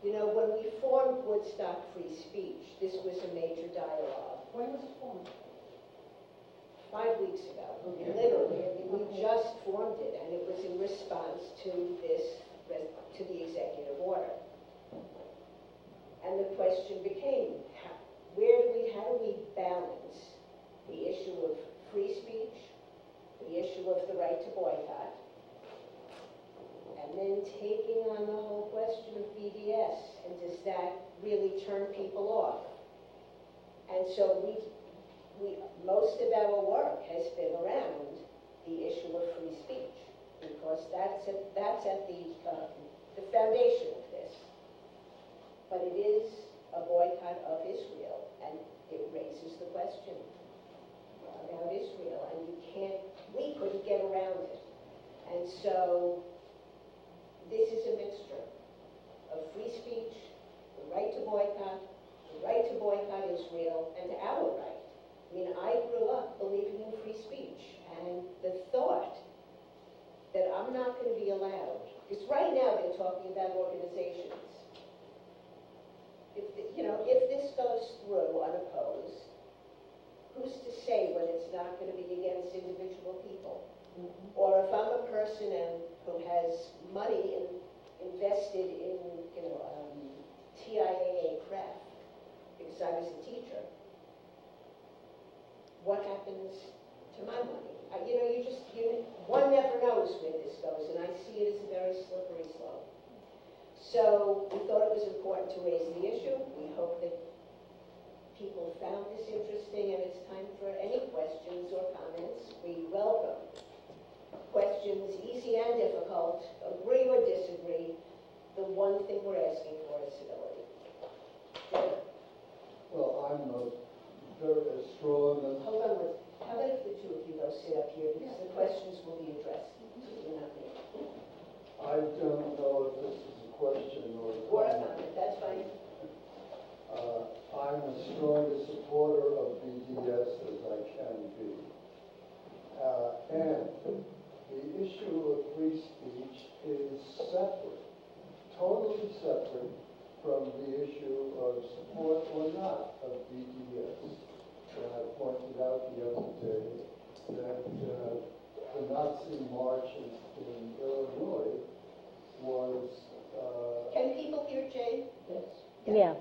You know, when we formed Woodstock FreeSpeech, this was a major dialogue. When was it formed? 5 weeks ago, Okay. literally. I mean, we just formed it, and it was in response to to the executive order. And the question became, how do we balance the issue of free speech, the issue of the right to boycott, and then taking on the whole question of BDS, and does that really turn people off? And so most of our work has been around the issue of free speech, because that's at the foundation of this. But it is a boycott of Israel, and it raises the question about Israel, and we couldn't get around it. And so this is a mixture of free speech, the right to boycott Israel, and our right. I mean, I grew up believing in free speech, and the thought that I'm not going to be allowed, because right now they're talking about organizations. If this goes through unopposed, who's to say when it's not going to be against individual people? Mm-hmm. Or if I'm a person who has money invested in, TIAA craft, because I was a teacher, what happens to my money? One never knows where this goes, and I see it as a very slippery slope. So we thought it was important to raise the issue. We hope that people found this interesting, and it's time for any questions or comments. We welcome questions, easy and difficult, agree or disagree. The one thing we're asking for is civility. Jim? Well, I'm very strong. Hold on. How about if the two of you go sit up here, because the questions will be addressed to you, not me. I don't know if this is a question or a comment. That's fine. I'm as strong a supporter of BDS as I can be. And the issue of free speech is separate, totally separate from the issue of support or not of BDS. And I pointed out the other day that the Nazi march in Illinois was... Can people hear Jay? Yes. Yeah.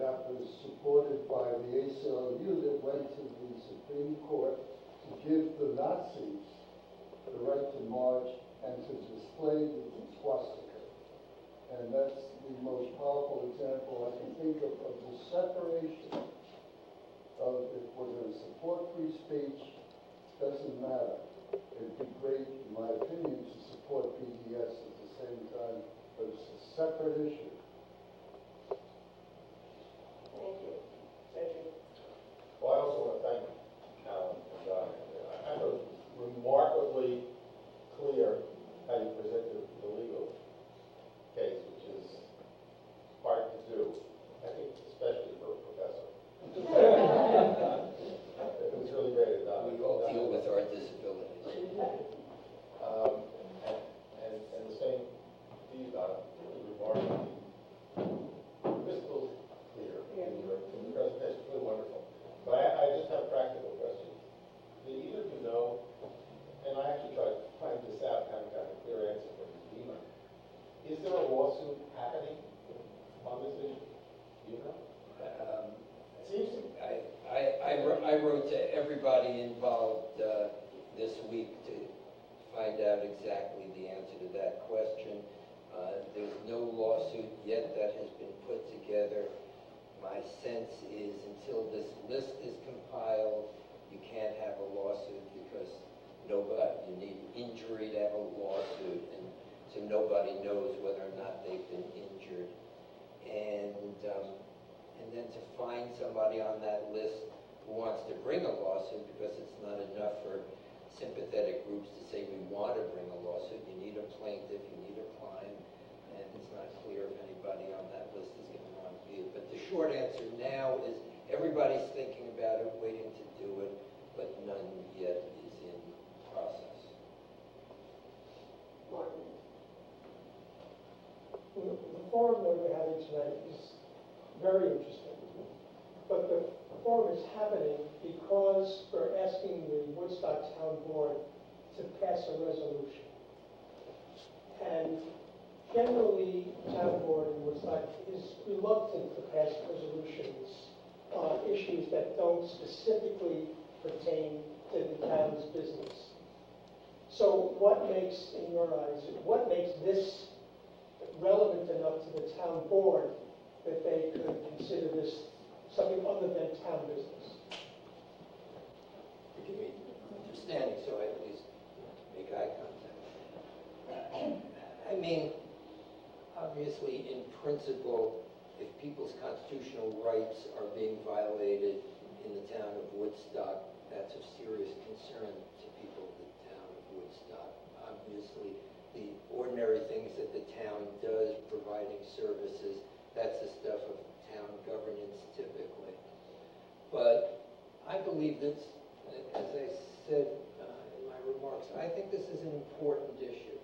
That was supported by the ACLU that went to the Supreme Court to give the Nazis the right to march and to display the swastika. And that's the most powerful example I can think of the separation of, if we're going to support free speech, doesn't matter. It'd be great, in my opinion, to support BDS at the same time, but it's a separate issue. Thank you. Reggie? Well, I also want to thank Alan and Donna. I know it's remarkably clear how you presented the legal case, which is hard to do, I think, especially for a professor. It was really great. We all deal with our disabilities. And the same to you, Donna. It was remarkably crystal clear in your presentation. Really wonderful. But I just have a practical question. Do either of you know, and I actually tried to find this out and haven't gotten a clear answer from Levine, is there a lawsuit happening on this issue? Do you know? I wrote to everybody involved this week to find out exactly the answer to that question. There's no lawsuit yet that has been put together. My sense is until this list is compiled, you can't have a lawsuit because you need injury to have a lawsuit, and so nobody knows whether or not they've been injured. And then to find somebody on that list who wants to bring a lawsuit, because it's not enough for sympathetic groups to say we want to bring a lawsuit. You need a plaintiff, you need a client, and it's not clear if anybody on that list is going to want to be it. But the short answer now is everybody's thinking about it, waiting to do it, but none yet is in process. Martin? tonight is very interesting. But the forum is happening because we're asking the Woodstock Town Board to pass a resolution. And generally, the town board in Woodstock is reluctant to pass resolutions on issues that don't specifically pertain to the town's business. So what makes, in your eyes, what makes this relevant enough to the town board that they could consider this something other than town business? Forgive me for standing, so I at least make eye contact. I mean, obviously, in principle, if people's constitutional rights are being violated in the town of Woodstock, that's of serious concern to people of the town of Woodstock. Obviously, the ordinary things that the town does, providing services, that's the stuff of town governance typically. But I believe this, as I said in my remarks, I think this is an important issue.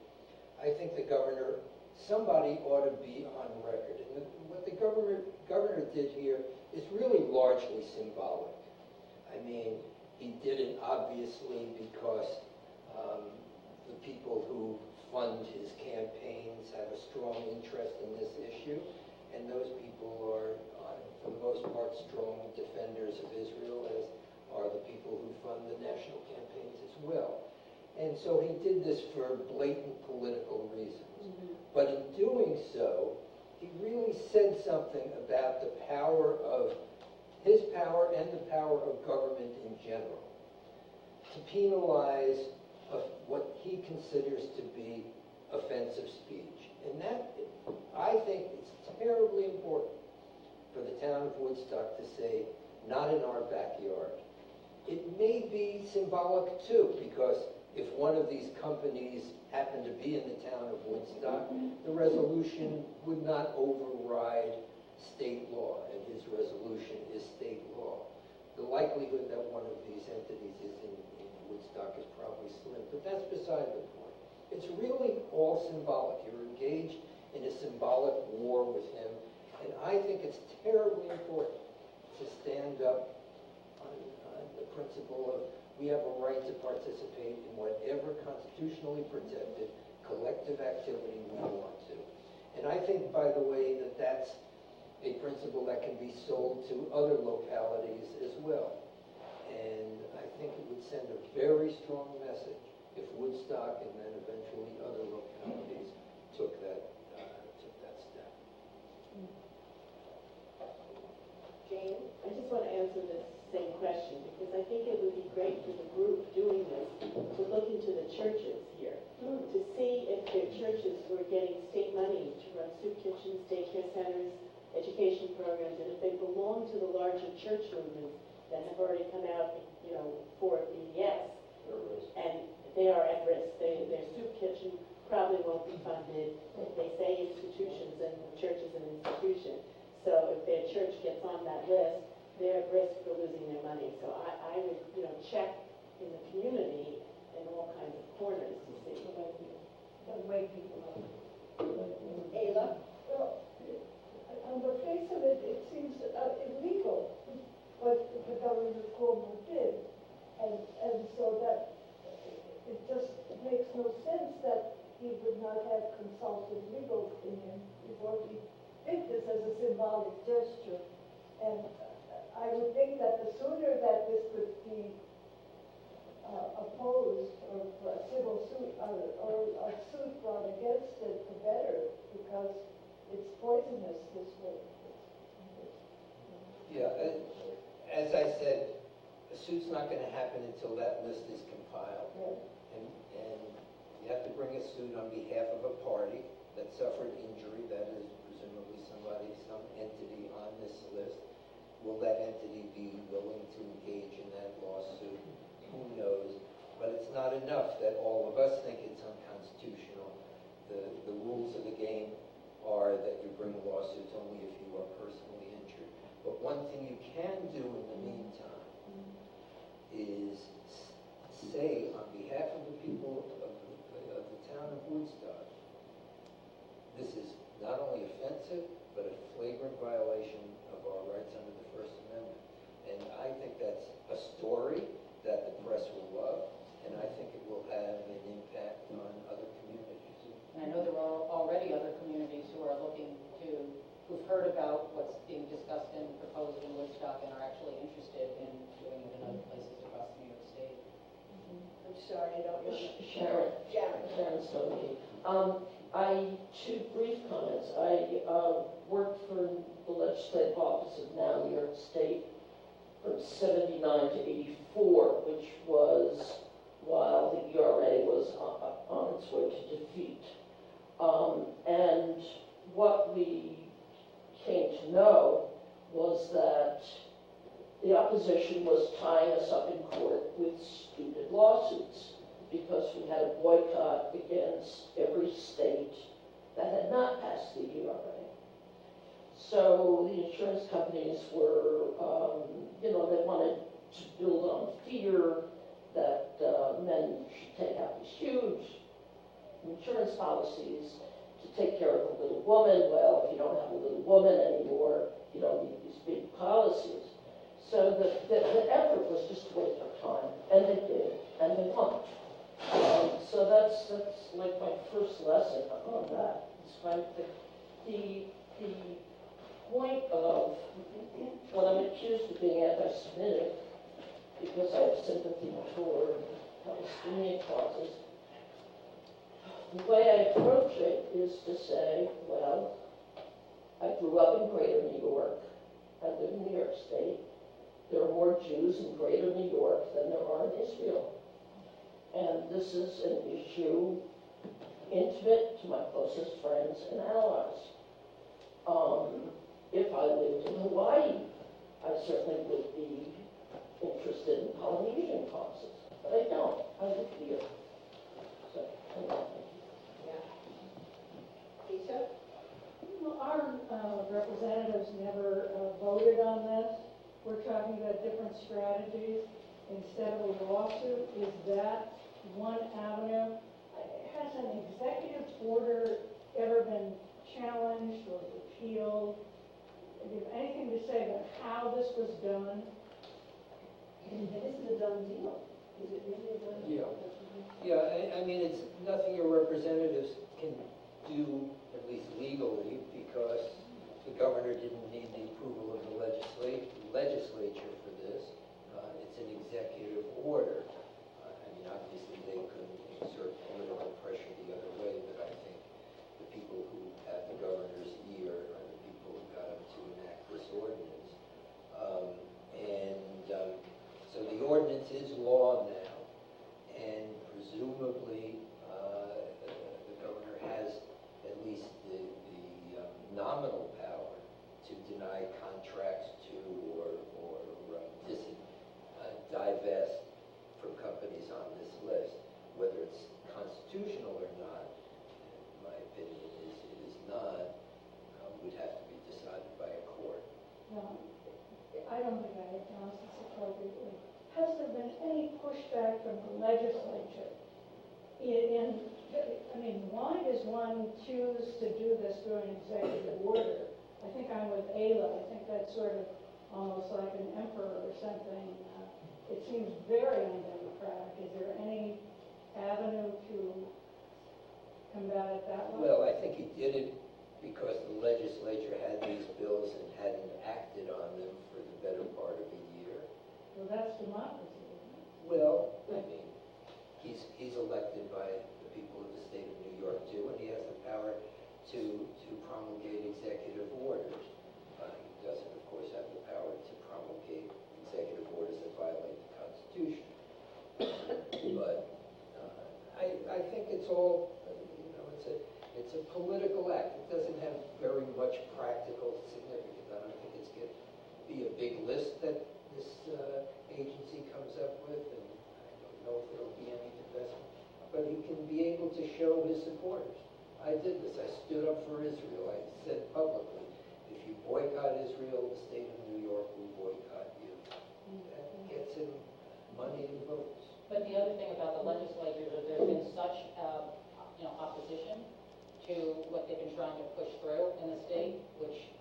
I think the governor, somebody ought to be on record. And what the governor did here is really largely symbolic. I mean, he did it obviously because the people who fund his campaigns have a strong interest in this issue, and those people are, for the most part, strong defenders of Israel, as are the people who fund the national campaigns as well. And so he did this for blatant political reasons. Mm-hmm. But in doing so, he really said something about the power of his power and the power of government in general to penalize what he considers to be offensive speech. And that, I think, it's terribly important for the town of Woodstock to say, not in our backyard. It may be symbolic too, because if one of these companies happened to be in the town of Woodstock, the resolution would not override state law, and his resolution is state law. The likelihood that one of these entities is in Woodstock is probably slim, but that's beside the point. It's really all symbolic. You're engaged in a symbolic war with him, and I think it's terribly important to stand up on the principle of we have a right to participate in whatever constitutionally protected collective activity we want to. And I think, by the way, that that's a principle that can be sold to other localities as well. And I think it would send a very strong message if Woodstock and then eventually other localities took that step. Jane? I just want to answer this same question, because I think it would be great for the group doing this to look into the churches here, to see if their churches were getting state money to run soup kitchens, daycare centers, education programs, and if they belong to the larger church movements that have already come out, for BDS, and they are at risk. Their soup kitchen probably won't be funded. They say institutions, and the church is an institution. So if their church gets on that list, they're at risk for losing their money. So I would, check in the community in all kinds of corners to see. Don't wake people up. Ayla? Well, on the face of it, it seems illegal what the governor of Cuomo did. And so that it just makes no sense that he would not have consulted legal opinion before he did this as a symbolic gesture. And I would think that the sooner that this could be opposed or a civil suit or a suit brought against it, the better, because it's poisonous this way. Yeah, as I said, a suit's not going to happen until that list is compiled. Yeah. And you have to bring a suit on behalf of a party that suffered injury, that is presumably somebody, some entity on this list. Will that entity be willing to engage in that lawsuit? Who knows? But it's not enough that all of us think it's unconstitutional. The rules of the game are that you bring lawsuits only if you are personally injured. But one thing you can do in the meantime is say on behalf of the people of the town of Woodstock, this is not only offensive, but it flagrant violation of our rights under the First Amendment. And I think that's a story that the press will love, and I think it will have an impact on other communities. And I know there are already other communities who are looking to, who've heard about what's being discussed and proposed in Woodstock and are actually interested in doing it in other places across New York State. I'm sorry, I don't know. Sharon. Sharon Stoney. Two brief comments. I worked for the legislative office of now New York State from 79 to 84, which was while the ERA was on its way to defeat. And what we came to know was that the opposition was tying us up in court with stupid lawsuits because we had a boycott against every state that had not passed the ERA. So the insurance companies were, they wanted to build on fear that men should take out these huge insurance policies to take care of the little woman. Well, if you don't have a little woman anymore, you don't need these big policies. So the effort was just to waste our time, and they did, and they won. So that's like my first lesson on that. It's like the point of when I'm accused of being anti-Semitic because I have sympathy toward Palestinian causes, the way I approach it is to say, well, I grew up in Greater New York. I live in New York State. There are more Jews in Greater New York than there are in Israel. And this is an issue intimate to my closest friends and allies. If I lived in Hawaii, I certainly would be interested in Polynesian causes. But I don't. I live here. So, Yeah. Lisa? Well, our representatives never voted on this. We're talking about different strategies instead of a lawsuit. Is that one avenue? Has an executive order ever been challenged or repealed? Do you have anything to say about how this was done? And this is a done deal. Is it really a done deal? Yeah, I mean, it's nothing your representatives can do, at least legally, because the governor didn't need the approval of the legislature for this. It's an executive order. I mean, obviously, they couldn't exert political pressure the other way, but I think the people who have the governor's ear are the people who got him to enact this ordinance. So the ordinance is law now, and presumably the governor has at least the nominal power to deny contracts to or divest from companies on this list. Whether it's constitutional or not, in my opinion, it is not, would have to be decided by a court. No, I don't think I announced this appropriately. Has there been any pushback from the legislature? I mean, why does one choose to do this through an executive order? I think I'm with Ayla. I think that's sort of almost like an emperor or something. It seems very undemocratic. Is there any avenue to combat it that way? Well, I think he did it because the legislature had these bills and hadn't acted on them for the better part of a year. Well, that's democracy, isn't it? Well, I mean, he's elected by the people of the state of New York too, and he has the power to promulgate executive orders. He doesn't, of course, have the power to promulgate executive orders that violate the Constitution. But I think it's all, it's a political act. It doesn't have very much practical significance. I don't think it's going to be a big list that this agency comes up with, and I don't know if there'll be any divestment. But he can be able to show his supporters. I did this. I stood up for Israel. I said publicly, if you boycott Israel, the state of New York will boycott you. That gets him money and votes. But the other thing about the legislature is that there's been such, opposition to what they've been trying to push through in the state, which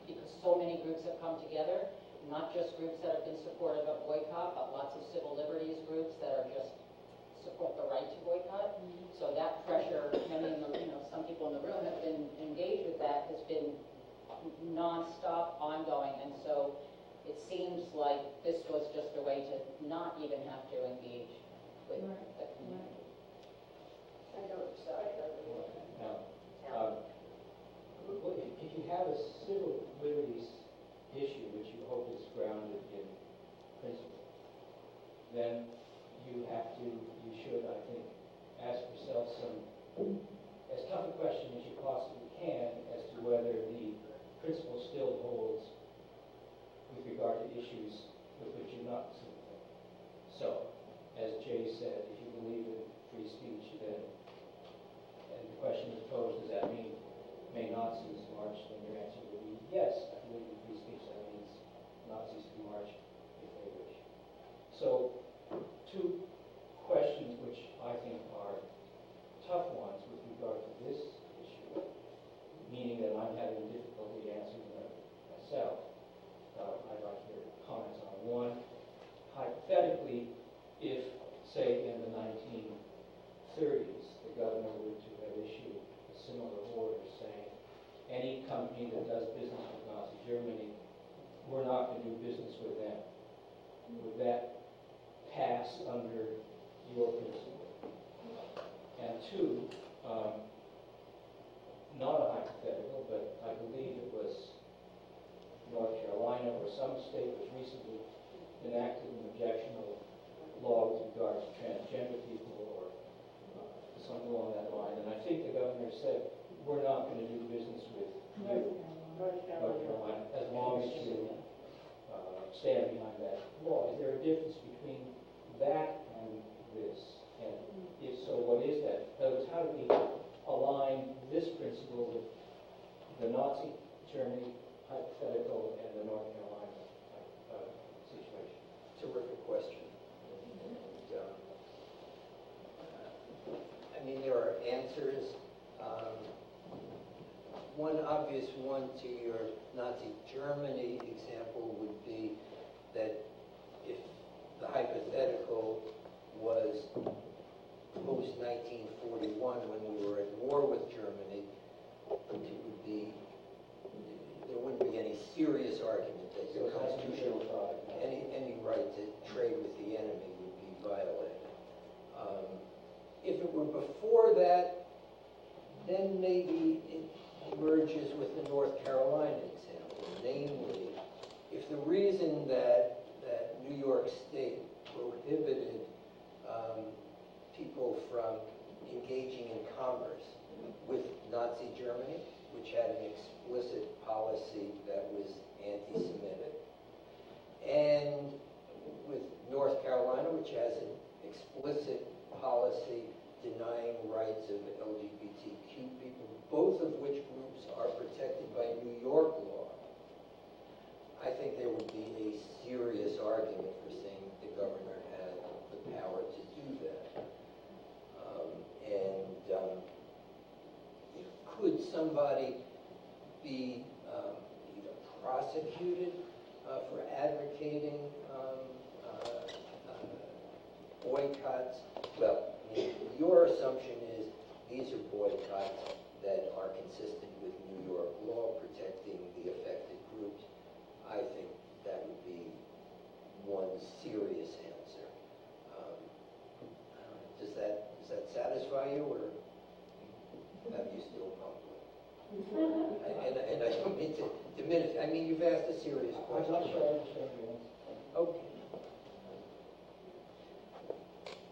because so many groups have come together, not just groups that have been supportive of boycott, but lots of civil liberties groups that are just support the right to boycott. So that pressure, many of them, some people in the room have been engaged with that, has been nonstop, ongoing, and so it seems like this was just a way to not even have to engage with the community. I don't, sorry, I don't know. Now, if you have a civil liberties issue which you hope is grounded in principle, then you should, I think, ask yourself as tough a question as you possibly can as to whether the principle still holds with regard to issues with which you're not sympathetic. So, as Jay said, if you believe in free speech, then, and the question is posed, does that mean may Nazis march? Then your answer would be yes, I believe in free speech. That means Nazis can march if they wish. So, two questions which I think are tough ones with regard to this issue, meaning that I'm having difficulty answering them myself. I'd like your comments on one. Hypothetically, if, say, in the 1930s, the governor were to have issued a similar order saying any company that does business with Nazi Germany, we're not going to do business with them, would that pass under your principle? And two, not a hypothetical, but I believe it was North Carolina or some state was recently enacted an objectionable law with regard to transgender people or something along that line. And I think the governor said, we're not going to do business with you, North Carolina, as long as you stand behind that law. Is there a difference between that and this? And if so, what is that? In other words, how do we align this principle with the Nazi Germany hypothetical and the North Carolina situation? Terrific question. I mean, there are answers. One obvious one to your Nazi Germany example would be that if the hypothetical was post-1941, when we were at war with Germany, there wouldn't be any serious argument that your constitutional any right to trade with the enemy would be violated. If it were before that, then maybe it merges with the North Carolina example. Namely, if the reason that New York State prohibited people from engaging in commerce with Nazi Germany, which had an explicit policy that was anti-Semitic, and with North Carolina, which has an explicit policy denying rights of LGBTQ people, both of which groups are protected by New York law, I think there would be a serious argument for saying that the governor had the power to do that. Could somebody be either prosecuted for advocating boycotts? Well, your assumption is these are boycotts that are consistent with New York law protecting the affected groups. I think that would be one serious answer. Does that satisfy you, or have you still mumbling? And I don't mean to diminish. I mean, you've asked a serious question. I'm not sure I understand the answer. Okay.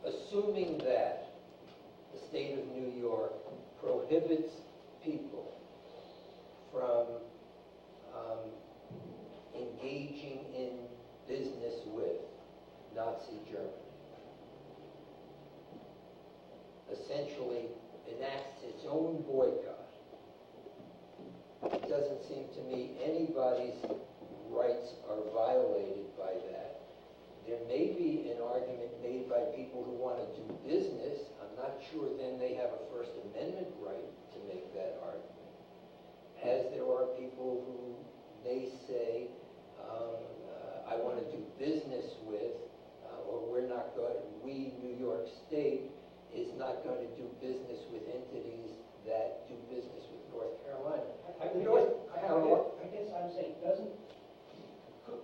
Assuming that the state of New York prohibits people from engaging in business with Nazi Germany, essentially enacts its own boycott, it doesn't seem to me anybody's rights are violated by that. There may be an argument made by people who want to do business. I'm not sure then they have a First Amendment right to make that argument. As there are people who may York State is not going to do business with entities that do business with North Carolina. I guess I'm saying,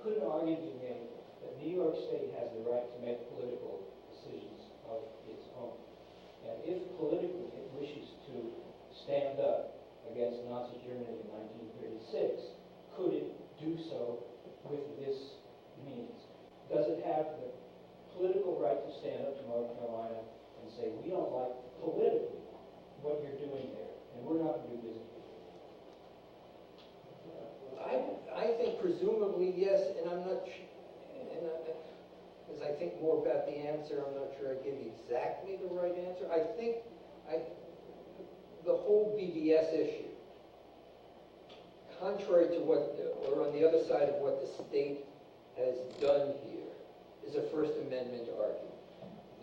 could an argument be made that New York State has the right to make political decisions of its own? And if politically it wishes to stand up against Nazi Germany in 1936, could it do so with this means? Does it have the political right to stand up to North Carolina and say, we don't like politically what you're doing there, and we're not going to do business with you? I think presumably yes, and I'm not, as I think more about the answer, I'm not sure I give you exactly the right answer. I think the whole BDS issue, contrary to what, or on the other side of what the state has done here, is a First Amendment argument.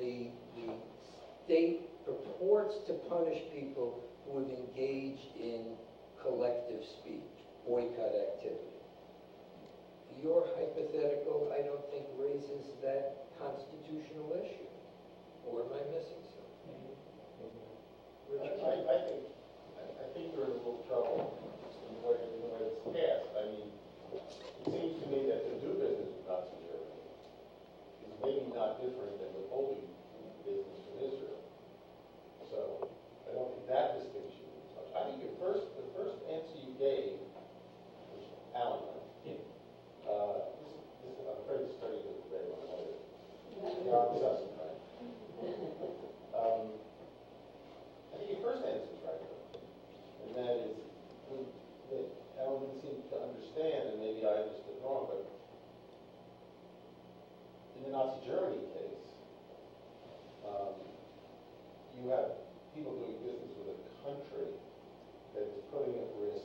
The state purports to punish people who have engaged in collective speech, boycott activity. Your hypothetical, I don't think, raises that constitutional issue. Or am I missing something? I think you're in a little trouble in the way it's passed. I mean, it seems to me that to do business with Nazi Germany is maybe not different than withholding business from Israel. So I don't think that distinction is much. I think the first answer you gave, which Alan, I'm afraid this is starting to get very long. I think your first answer is right, though. And that is that Alan didn't seem to understand, and maybe I understood wrong, but in the Nazi Germany case, you have people doing business with a country that is putting at risk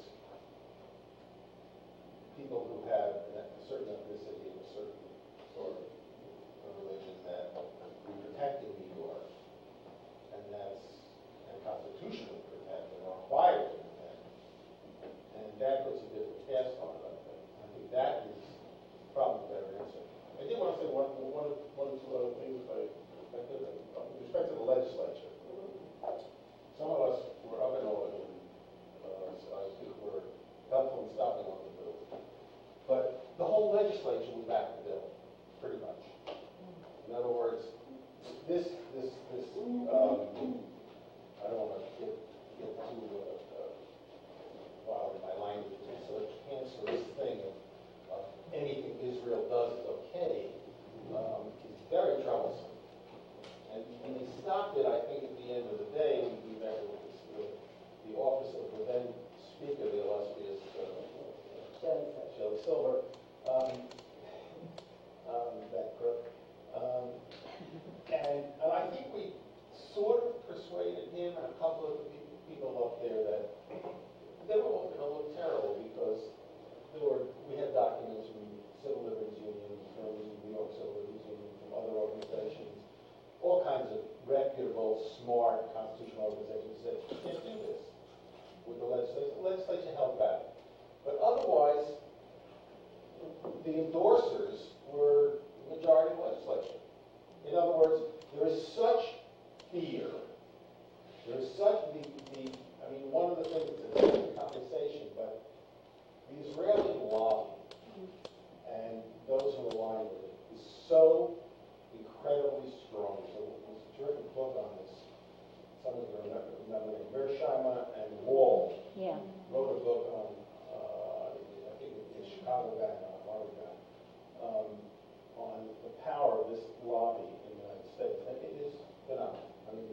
people who have a certain ethnicity and a certain sort of religion that we protect in New York, and constitutionally protect and are required to protect. And that puts a different cast on it, I think. I think that is probably the better answer. I did want to say one or two other things, if I could, with respect to the legislature. Some of us were up in Albany, so I think were helpful in stopping on the bill. But the whole legislature was back the bill, pretty much. In other words, this I don't want to get too wild in my language, but it's a cancerous thing of anything Israel does is okay, is very troublesome. And they stopped it, I think, at the end of the day, we met with the office of the then speaker, the illustrious Shelley Silver, that crook. And I think we sort of persuaded him and a couple of the people up there that they were all going to look terrible because we had documents from Civil Liberties Union, from New York Civil Liberties Union, from other organizations, all kinds of reputable, smart, constitutional organizations said, you can't do this with the legislature. The legislature held back. But otherwise, the endorsers were the majority of the legislature. In other words, there is such fear. There is such I mean, one of the things that's in the conversation, but the Israeli lobby and those who align with it is so incredibly strong. So there's a terrific book on this. Some of you remember Mearsheimer and Wall wrote a book on, I think it was Chicago guy, not Harvard guy, on the power of this lobby in the United States. And it is phenomenal. I mean,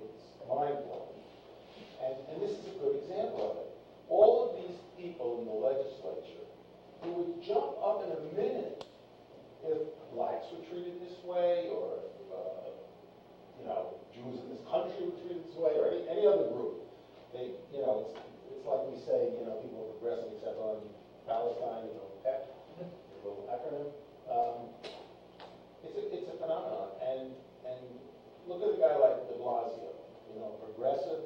it's mind-blowing. And this is a good example of it. All of these people in the legislature who would jump up in a minute if blacks were treated this way, or Jews in this country were treated this way, or any other group. They, it's like we say, people are progressive except on Palestine, PEP, a little acronym. It's a phenomenon, and look at a guy like de Blasio, progressive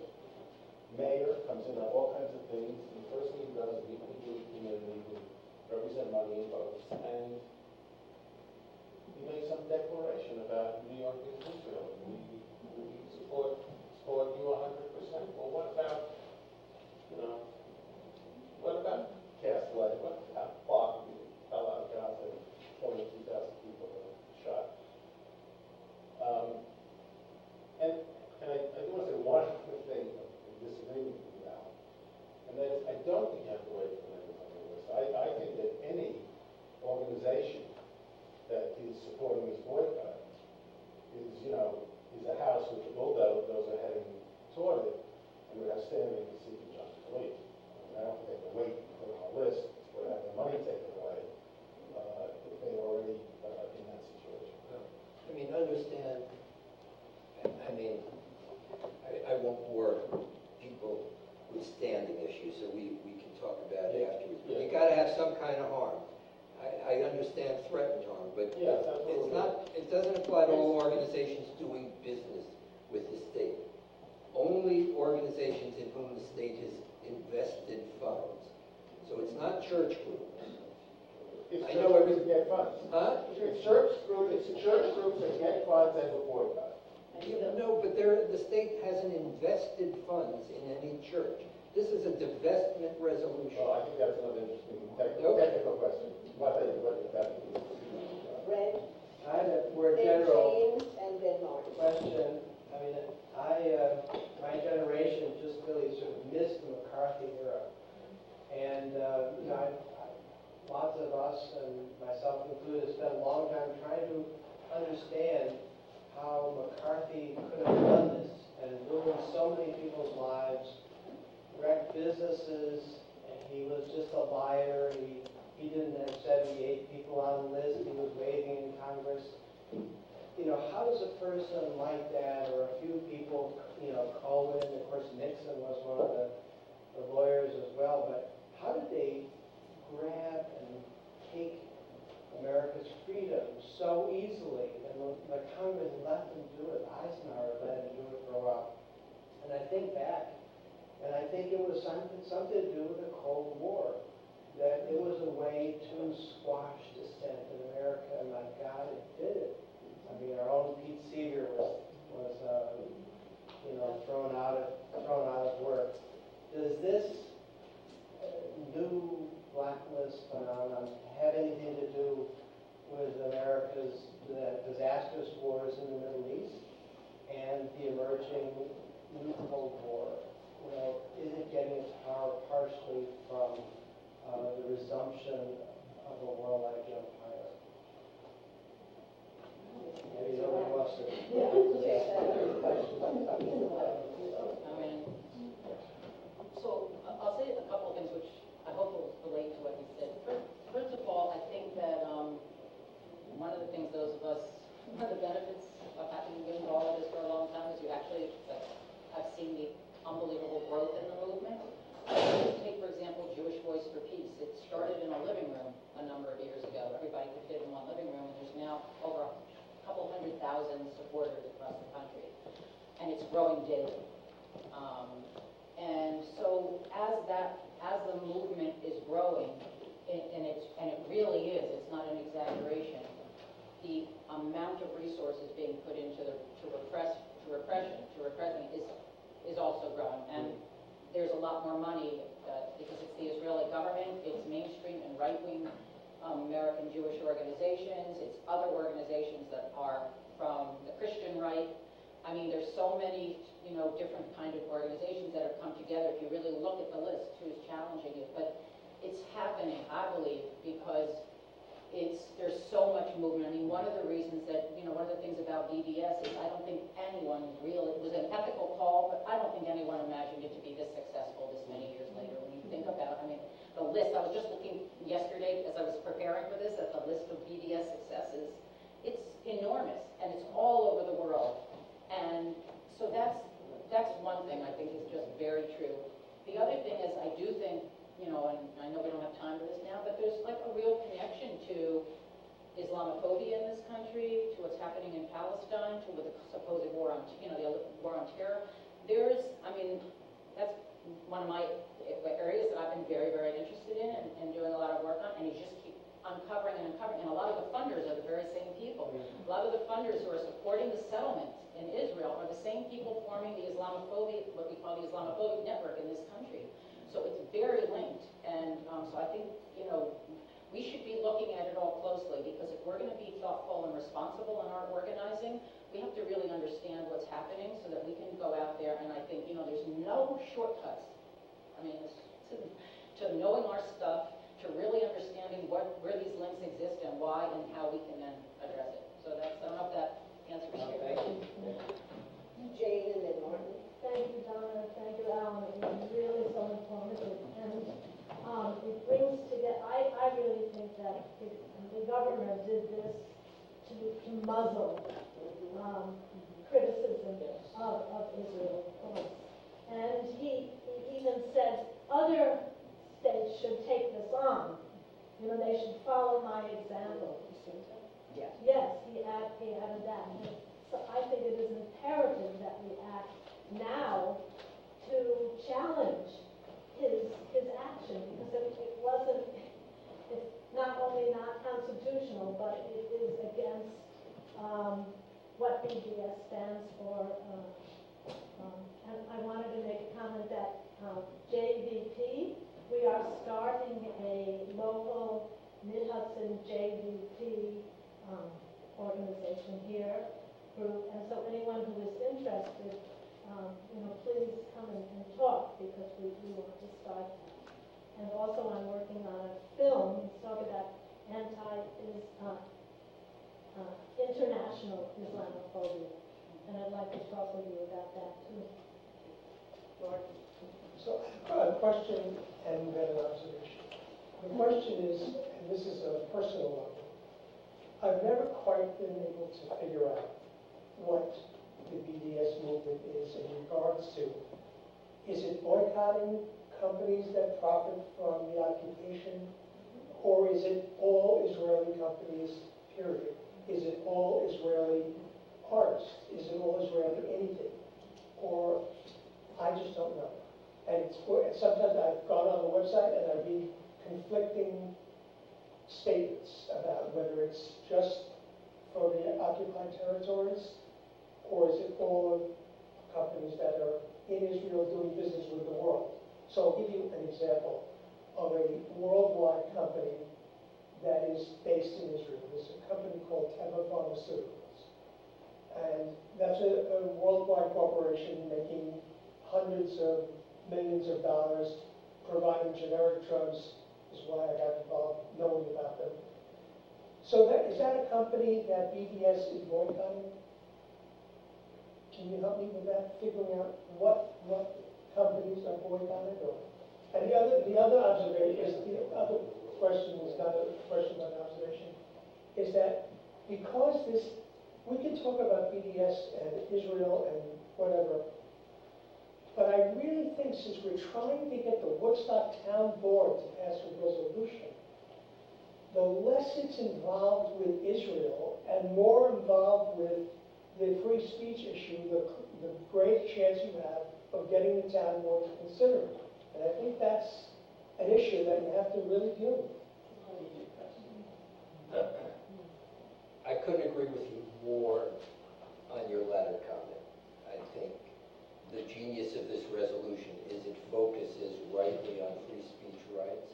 mayor, comes in on all kinds of things, and the first thing he does is meet with the Jewish community who represent money and votes, and he makes some declaration about New York as Israel. the house with the bulldozer heading toward it, you would have standing to see the judge leave. I don't think they would wait for a list or have their money taken away if they're already in that situation. I mean, understand, I mean, I won't bore people with standing issues, so we can talk about it afterwards. But you gotta have some kind of harm. I understand threatened harm, but Yes, it's not, it doesn't apply to all organizations doing business with the state. Only organizations in whom the state has invested funds. So it's not church groups. It's I know church groups that get funds. Huh? It's church groups that get funds and will boycott. No, but the state hasn't invested funds in any church. This is a divestment resolution. Well, I think that's another interesting Okay. technical question. What that means. Red, I had a more then general James, and then Martin. question. I mean, my generation just really sort of missed the McCarthy era. And, you know, lots of us, and myself included, spent a long time trying to understand how McCarthy could have done this and ruined so many people's lives, wrecked businesses, and he was just a liar. He didn't have 78 people on the list. He was waiting in Congress. You know, how does a person like that, or a few people, you know, Cohen, of course Nixon was one of the lawyers as well, but how did they grab and take America's freedom so easily? And the Congress let them do it. Eisenhower let them do it for a while. And I think back, and I think it was something to do with the Cold War, that it was a way to squash dissent in America, and my God, it did it. I mean, our own Pete Seeger was you know, thrown out of work. Does this new blacklist phenomenon have anything to do with America's disastrous wars in the Middle East and the emerging new Cold War? Well, is it getting its power partially from the resumption of a warlike empire? Maybe nobody wants to. I mean, so I'll say a couple of things which I hope will relate to what you said. First of all, I think that one of the things one of the benefits of having been involved in this for a long time is you actually have seen the unbelievable growth in the movement. Take, for example, Jewish Voice for Peace. It started in a living room a number of years ago. Everybody could fit in one living room, and there's now over a couple 100,000 supporters across the country. And it's growing daily. And so as the movement is growing, and it really is, it's not an exaggeration, the amount of resources being put into repression is also growing. And there's a lot more money because it's the Israeli government, it's mainstream and right-wing American Jewish organizations, it's other organizations that are from the Christian right. I mean, there's so many, you know, different kind of organizations that have come together. If you really look at the list, who's challenging it, but it's happening, I believe, because there's so much movement. I mean, one of the reasons that, you know, one of the things about BDS is I don't think anyone really, it was an ethical call, but I don't think anyone imagined it to be this successful this many years later. When you think about, I mean, the list, I was just looking yesterday as I was preparing for this, at the list of BDS successes. It's enormous, and it's all over the world. And so that's one thing I think is just very true. The other thing is I do think, you know, and I know we don't have time for this now, but there's like a real connection to Islamophobia in this country, to what's happening in Palestine, to the supposed war on, you know, the war on terror. I mean, that's one of my areas that I've been very, very interested in and doing a lot of work on, and you just keep uncovering and uncovering, and a lot of the funders are the very same people. A lot of the funders who are supporting the settlement in Israel are the same people forming the Islamophobia, what we call the Islamophobic network in this country. So it's very linked, and so I think, you know, we should be looking at it all closely, because if we're going to be thoughtful and responsible in our organizing, we have to really understand what's happening so that we can go out there, and I think, you know, there's no shortcuts. I mean, to knowing our stuff, to really understanding where these links exist and why and how we can then address it. So I don't know if that answers your question. my example. Yeah. Yes, he added that. And so I think it is imperative that we act now to challenge his action, because it wasn't, it's not only not constitutional, but it is against what BDS stands for. And I wanted to make a comment that JVP, we are starting a local Mid-Hudson JVP organization here, group, and so anyone who is interested, please come and talk, because we want to start that. And also I'm working on a film, it's talk about international Islamophobia, and I'd like to talk with you about that too. So a question and then an observation. The question is, and this is a personal level, I've never quite been able to figure out what the BDS movement is in regards to. Is it boycotting companies that profit from the occupation? Or is it all Israeli companies, period? Is it all Israeli artists? Is it all Israeli anything? Or I just don't know. And sometimes I've gone on the website and I read conflicting statements about whether it's just for the occupied territories, or is it all companies that are in Israel doing business with the world. So I'll give you an example of a worldwide company that is based in Israel. There's a company called Teva Pharmaceuticals. And that's a worldwide corporation making hundreds of millions of dollars, providing generic drugs, is why I got involved knowing about them. So is that a company that BDS is boycotting? Can you help me with that, figuring out what companies are boycotted? And the other observation is, the other question is not a question but an observation, is that because we can talk about BDS and Israel and whatever, but I really think since we're trying to get the Woodstock Town Board to pass a resolution, the less it's involved with Israel and more involved with the free speech issue, the great chance you have of getting the town board to consider it. And I think that's an issue that you have to really deal with. I couldn't agree with you more on your latter comment. I think the genius of this resolution is it focuses rightly on free speech rights.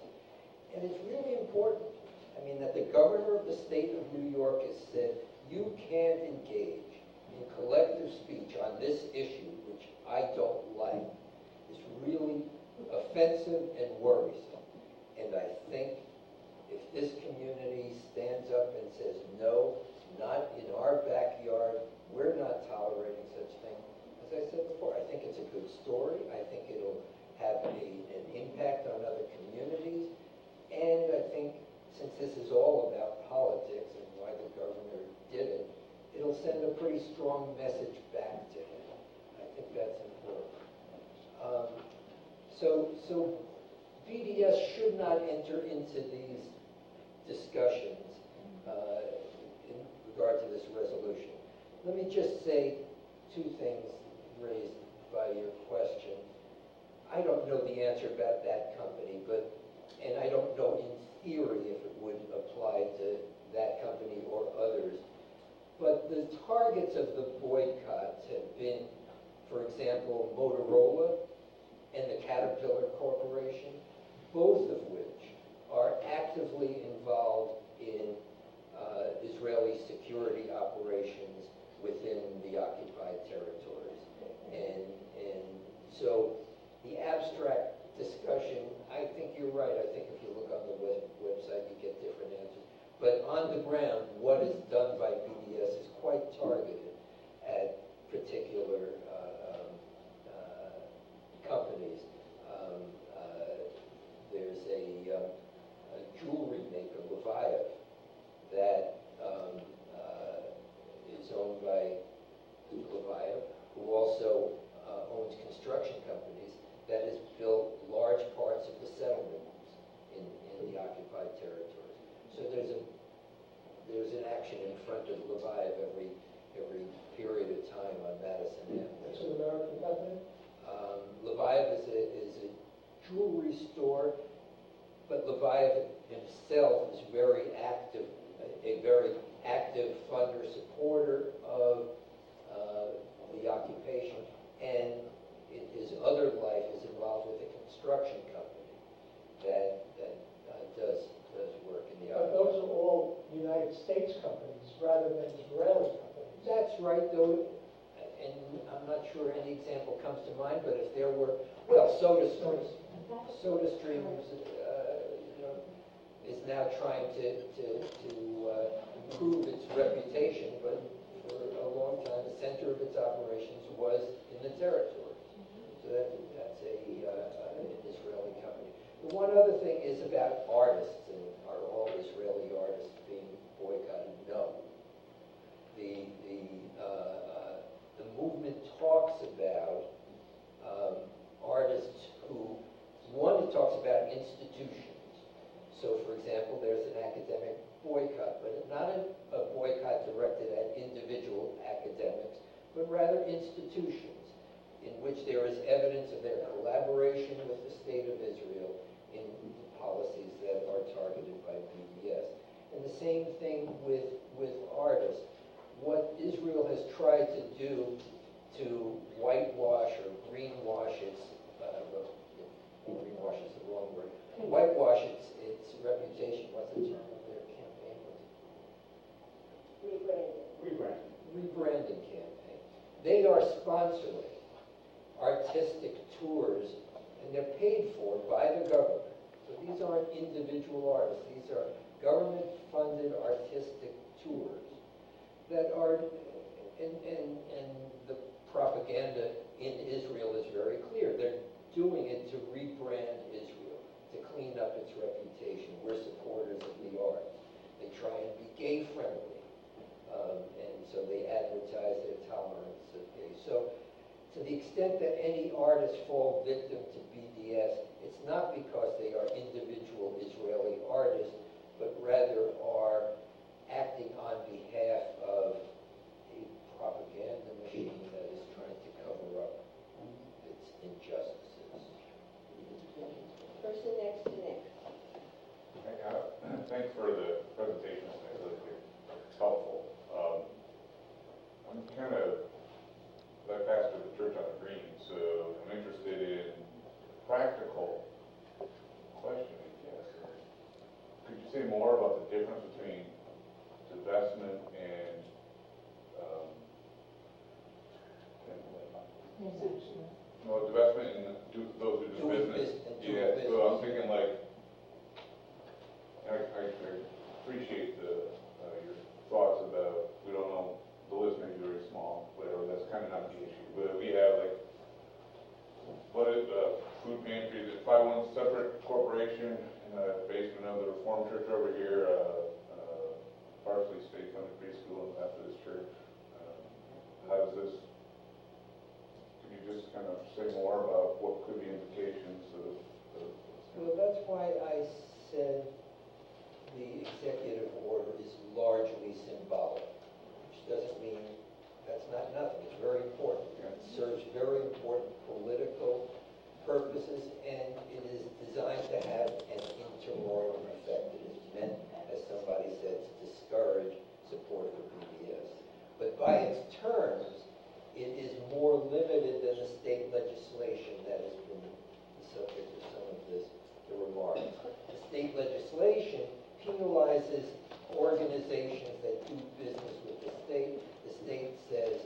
And it's really important. I mean, that the governor of the state of New York has said, you can't engage in collective speech on this issue, which I don't like, is really offensive and worrisome. And I think if this community stands up and says, no, not in our backyard, we're not tolerating such thing. As I said before, I think it's a good story. I think it'll have an impact on other communities. And I think since this is all about politics and why the governor did it, it'll send a pretty strong message back to him. I think that's important. So BDS should not enter into these discussions in regard to this resolution. Let me just say two things raised by your question. I don't know the answer about that company, and I don't know in theory if it would apply to that company or others. But the targets of the boycotts have been, for example, Motorola and the Caterpillar Corporation, both of which are actively involved in Israeli security operations within the occupied territories. And so the abstract discussion, I think you're right. I think if you look on the website, you get different answers. But on the ground, what is done by BDS is quite targeted at particular companies. There's a jewelry maker, Levine, that is owned by Levine, who also owns construction companies, that has built large parts of the settlements in the occupied territories. So there's a jewelry store, but Levine himself is very active, a very active funder, supporter of the occupation, and in his other life is involved with a construction company that does work in the But those are all United States companies rather than Israeli companies. That's right, though, and I'm not sure any example comes to mind, but if there were, well, SodaStream, is now trying to improve its reputation, but for a long time, the center of its operations was in the territory. So that's an Israeli company. The one other thing is about artists, and are all Israeli artists being boycotted? No. The movement talks about artists who, one, it talks about institutions. So, for example, there's an academic boycott, but not a boycott directed at individual academics, but rather institutions in which there is evidence of their collaboration with the State of Israel in policies that are targeted by BDS. And the same thing with artists. What Israel has tried to do to whitewash or greenwash its, greenwash is the wrong word, whitewash its reputation. What's the term of their campaign? Rebranding campaign. They are sponsoring artistic tours, and they're paid for by the government. So these aren't individual artists. These are government-funded artistic tours that are, and the propaganda in Israel is very clear. They're doing it to rebrand Israel, to clean up its reputation. We're supporters of the arts. They try and be gay-friendly, and so they advertise their tolerance of gays. So to the extent that any artists fall victim to BDS, it's not because they are individual Israeli artists, but rather are acting on behalf of a propaganda machine that is trying to cover up its injustices. Person next to Nick. Thanks for the presentation. It's helpful. I'm kind of that pastor of the church on the green, so I'm interested in practical question, I guess. Could you say more about the difference between divestment and well, divestment and those who do business? Yeah, so I'm thinking like, I appreciate your thoughts about, we don't know, the list may be very small, whatever, that's kind of not the issue. But we have like, food pantries, if I want a separate corporation in the basement of the Reformed Church over here, partially state-funded preschool and Methodist Church, how does this, could you just kind of say more about what could be implications of Well, that's why I said the executive order is largely symbolic, which doesn't mean that's not nothing. It's very important. It serves very important political purposes, and it is designed to have an intermodal effect. It is meant, as somebody said, to discourage support for BDS. But by its terms, it is more limited than the state legislation that has been the subject of some of the remarks. The state legislation penalizes organizations that do business with the state. The state says,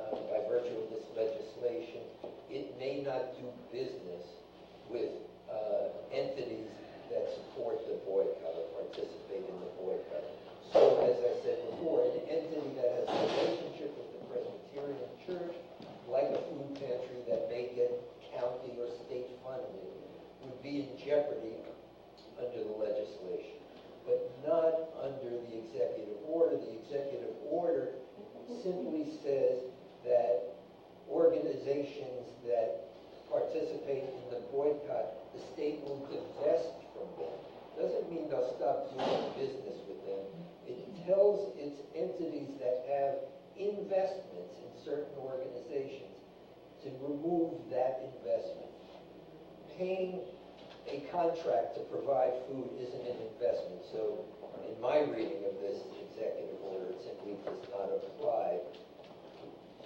by virtue of this legislation, it may not do business with entities that support the boycott or participate in the boycott. So, as I said before, an entity that has a relationship with the Presbyterian Church, like a food pantry that may get county or state funding, would be in jeopardy under the legislation, but not under the executive order. The executive order simply says that organizations that participate in the boycott, the state will divest from them. Doesn't mean they'll stop doing business with them. It tells its entities that have investments in certain organizations to remove that investment. Paying contract to provide food isn't an investment. So in my reading of this executive order, it simply does not apply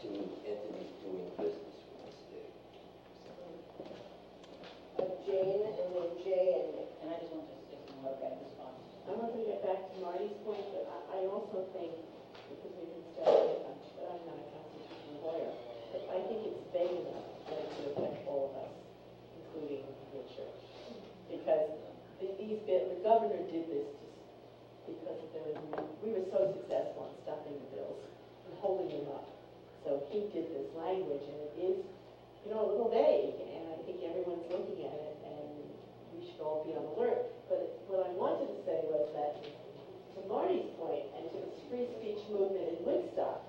to entities doing business with the state. Jane, and then Jay, and Nick. And I just want to say something about that response. I want to get back to Marty's point, but I also think, because we've been studying it, but I'm not a constitutional lawyer, but I think it's vague enough that it could affect all of us, including the church. Because the governor did this because we were so successful in stopping the bills and holding them up. So he did this language, and it is, a little vague, and I think everyone's looking at it, and we should all be on alert. But what I wanted to say was that, to Marty's point, and to this free speech movement in Woodstock,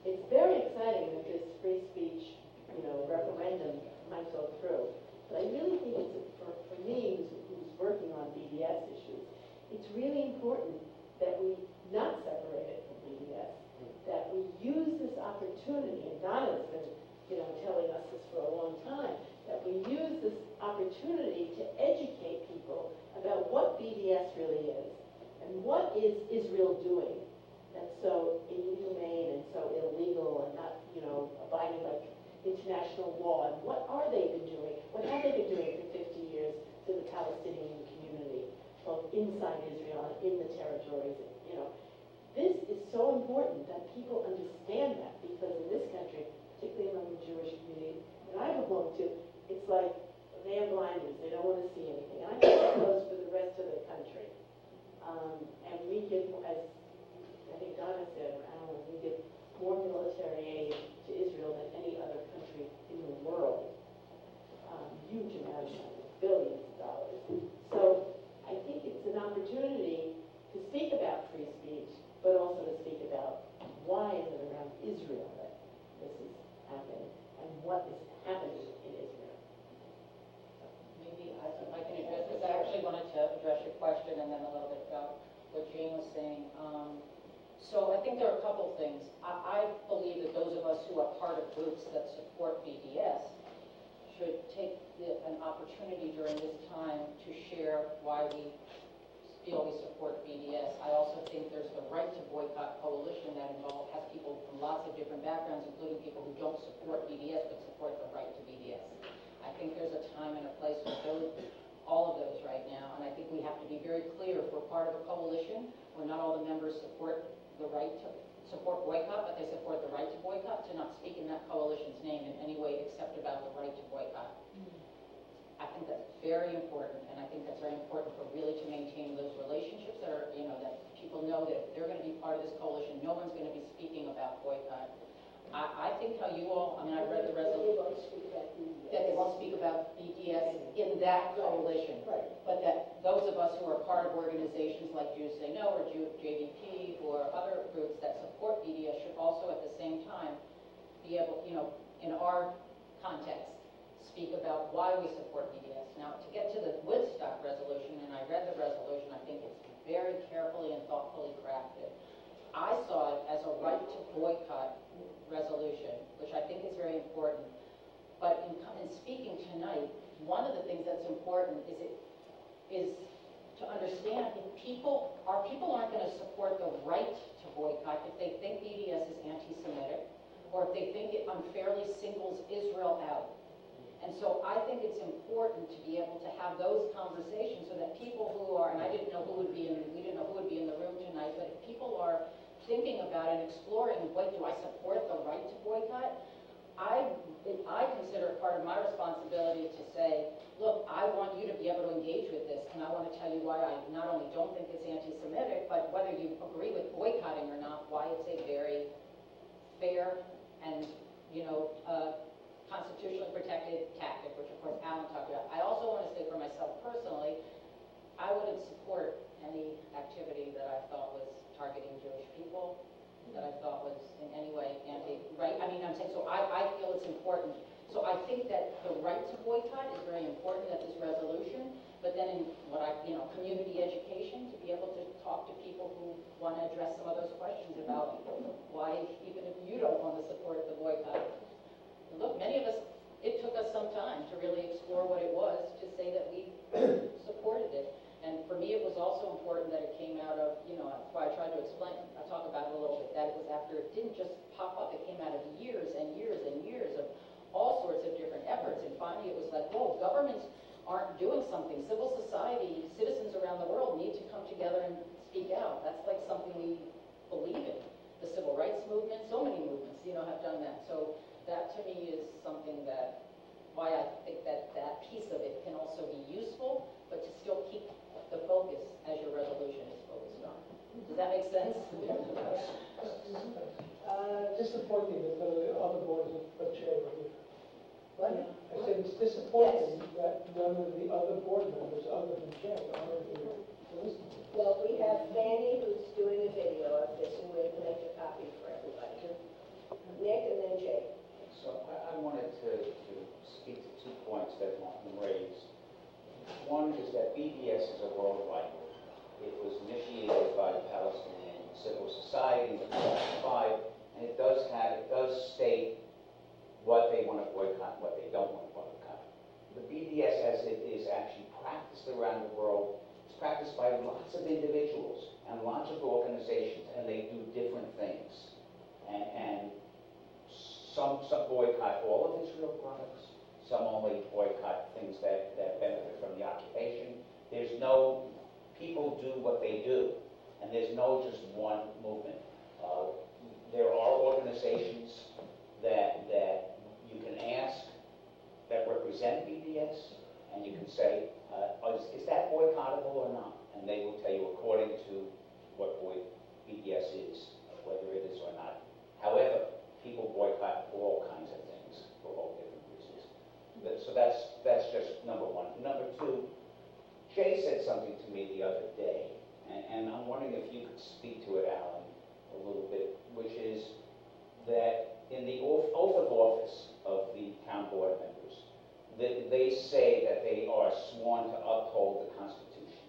it's very exciting that this free speech, referendum might go through. But I really think for me, who's working on BDS issues, it's really important that we not separate it from BDS, that we use this opportunity, and Donna's been, telling us this for a long time, that we use this opportunity to educate people about what BDS really is, and what is Israel doing that's so inhumane and so illegal and not, abiding by international law, and what are they been doing? What have they been doing for 50 years to the Palestinian community, both inside Israel and in the territories? This is so important that people understand that, because in this country, particularly among the Jewish community that I belong to, it's like they have blinders, they don't want to see anything. And I think that goes for the rest of the country. And we give, as I think Donna said, we give more military aid to Israel than any other country in the world. Huge amounts of money, billions of dollars. So I think it's an opportunity to speak about free speech, but also to speak about why is it around Israel that this is happening, and what is happening in Israel. Maybe if I can address this, I actually wanted to address your question and then a little bit about what Jane was saying. So I think there are a couple things. I believe that those of us who are part of groups that support BDS should take an opportunity during this time to share why we feel we support BDS. I also think there's the Right to Boycott Coalition that has people from lots of different backgrounds, including people who don't support BDS but support the right to BDS. I think there's a time and a place for all of those right now, and I think we have to be very clear. If we're part of a coalition where not all the members support the right to support boycott, but they support the right to boycott, to not speak in that coalition's name in any way except about the right to boycott. I think that's very important, and I think that's very important for really to maintain those relationships that are, that people know that if they're going to be part of this coalition, no one's going to be speaking about boycott. I think how you all, I read the resolution, that they won't speak about BDS in that coalition, but that those of us who are part of organizations like Jews Say No or JVP or other groups that support BDS should also at the same time be able, in our context, speak about why we support BDS. Now, to get to the Woodstock resolution, and I read the resolution, I think it's very carefully and thoughtfully crafted. I saw it as a right to boycott resolution, which I think is very important. But in speaking tonight, one of the things that's important is to understand if people aren't going to support the right to boycott if they think BDS is anti-Semitic, or if they think it unfairly singles Israel out. And so I think it's important to be able to have those conversations so that people who are, and we didn't know who would be in the room tonight, but if people are thinking about and exploring, wait, do I support the right to boycott? I consider it part of my responsibility to say, look, I want you to be able to engage with this, and I want to tell you why I not only don't think it's anti-Semitic, but whether you agree with boycotting or not, why it's a very fair and, constitutionally protected tactic, which of course Alan talked about. I also want to say for myself personally, I wouldn't support any activity that I thought was targeting Jewish people, that I thought was in any way anti-right. I'm saying, so I feel it's important. So I think that the right to boycott is very important at this resolution, but then in community education, to be able to talk to people who want to address some of those questions about why, even if you don't want to support the boycott. Look, many of us, it took us some time to really explore what it was to say that we boycott. That's like something we believe in. The civil rights movement, so many movements, have done that. So that to me is something why I think that piece of it can also be useful, but to still keep the focus as your resolution is focused on. Does that make sense? Disappointing that none of the other boards of chair were here. What? I said it's disappointing that none of the other board members other than Jay are here to listen to it. Well, we have Fanny who's doing a video of this, and we're going to make a copy for everybody. Nick and then Jay. So I wanted to speak to 2 points that Martin raised. One is that BDS is a worldwide movement. It was initiated by the Palestinian Civil Society in 2005, and it does state what they want to boycott and what they don't want to boycott. The BDS, as it is actually practiced around the world, is practiced by lots of individuals and lots of organizations, and they do different things. And some boycott all of Israel products, some only boycott things that benefit from the occupation. There's no, people do what they do, and there's no just one movement. There are organizations that you can ask that represent BDS, and you can say, is that boycottable or not? And they will tell you according to what BDS is, whether it is or not. However, people boycott all kinds of things for all different reasons. So that's just number one. Number two, Jay said something to me the other day, and I'm wondering if you could speak to it, Alan, a little bit, which is that in the oath of office of the town board members, they say that they are sworn to uphold the Constitution.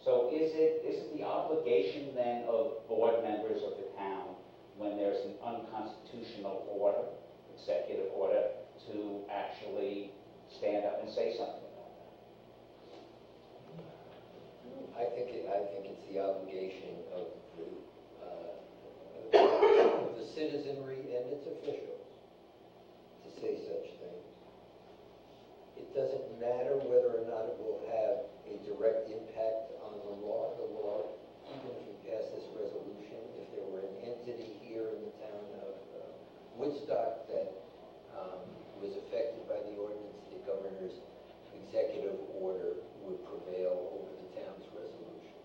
So is it the obligation then of board members of the town, when there's an unconstitutional order, executive order, to actually stand up and say something about that? I think it's the obligation of the citizenry and its officials to say such things. It doesn't matter whether or not it will have a direct impact on the law. The law, even if you pass this resolution, if there were an entity here in the town of Woodstock that was affected by the ordinance, the governor's executive order would prevail over the town's resolution.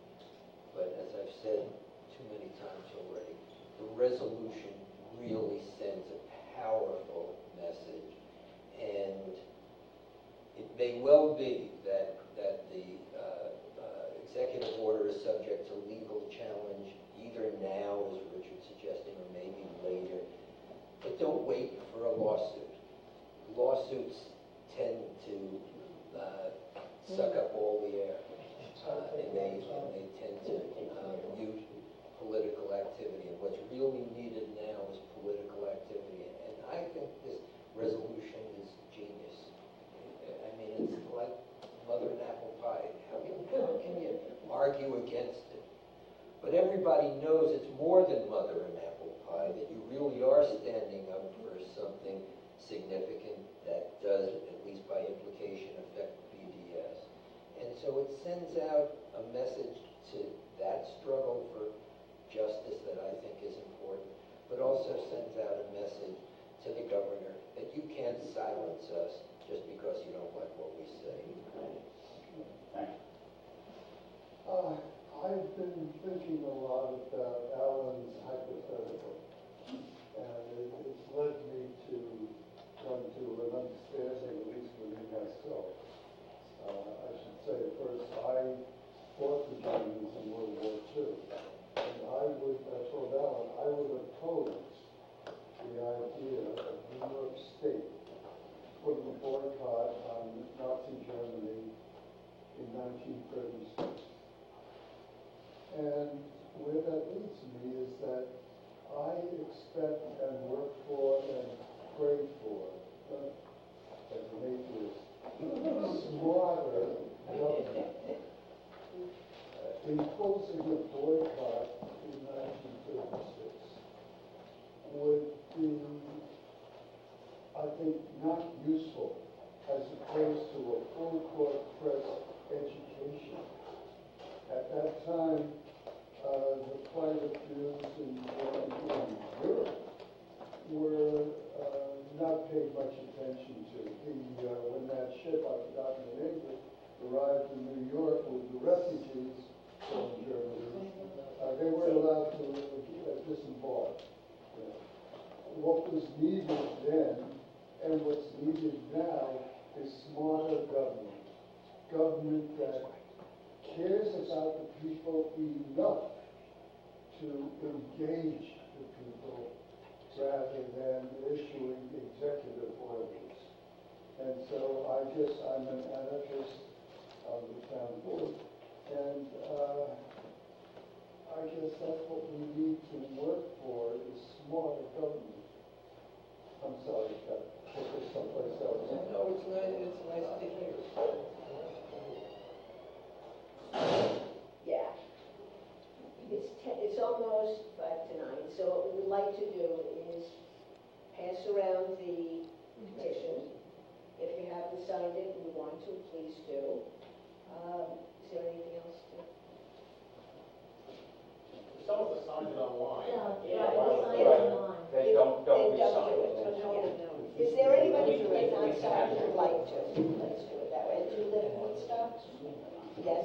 But as I've said too many times already, the resolution really sends a powerful message, and it may well be that the executive order is subject to legal challenge either now, as Richard's suggesting, or maybe later. But don't wait for a lawsuit. Lawsuits tend to suck up all the air, and they tend to mute political activity. And what's really needed now is political activity. And I think this resolution is genius. I mean, it's like mother and apple pie. How can you argue against it? But everybody knows it's more than mother and apple pie, that you really are standing up for something significant that does, at least by implication, affect BDS. And so it sends out a message to that struggle for justice that I think is important, but also sends out a message to the governor that you can't silence us just because you don't like what we say. Thank you. I've been thinking a lot about Alan's hypothetical, and it's led me to come to an understanding, at least within myself. I should say first, I fought the Germans in World War II, and I told Alan, I would oppose the idea of New York State putting a boycott on Nazi Germany in 1936. And where that leads me is that I expect and work for and pray for, as an atheist, smarter government. Imposing a boycott in 1936 would be, I think, not useful as opposed to a full court press education. At that time, the private views in Europe were not paid much attention to. When that ship, I've forgotten the name of it, arrived in New York with the refugees from Germany, they weren't allowed to disembark. What was needed then and what's needed now is smarter government. Government that cares about the people enough to engage the people rather than issuing executive orders. And so I'm an anarchist on the town board, and I guess that's what we need to work for, is smarter government. I'm sorry, that took us someplace else. No, it's nice to hear. Yeah. It's almost 8:55, so what we would like to do is pass around the petition. If you haven't signed it and you want to, please do. Is there anything else to? Some of us signed it online. Yeah, Right. it's online. They don't Then resign. do it. Yeah. Is there anybody who has not signed who would like to? Let's do it that way. Do you live in Woodstock? Yes.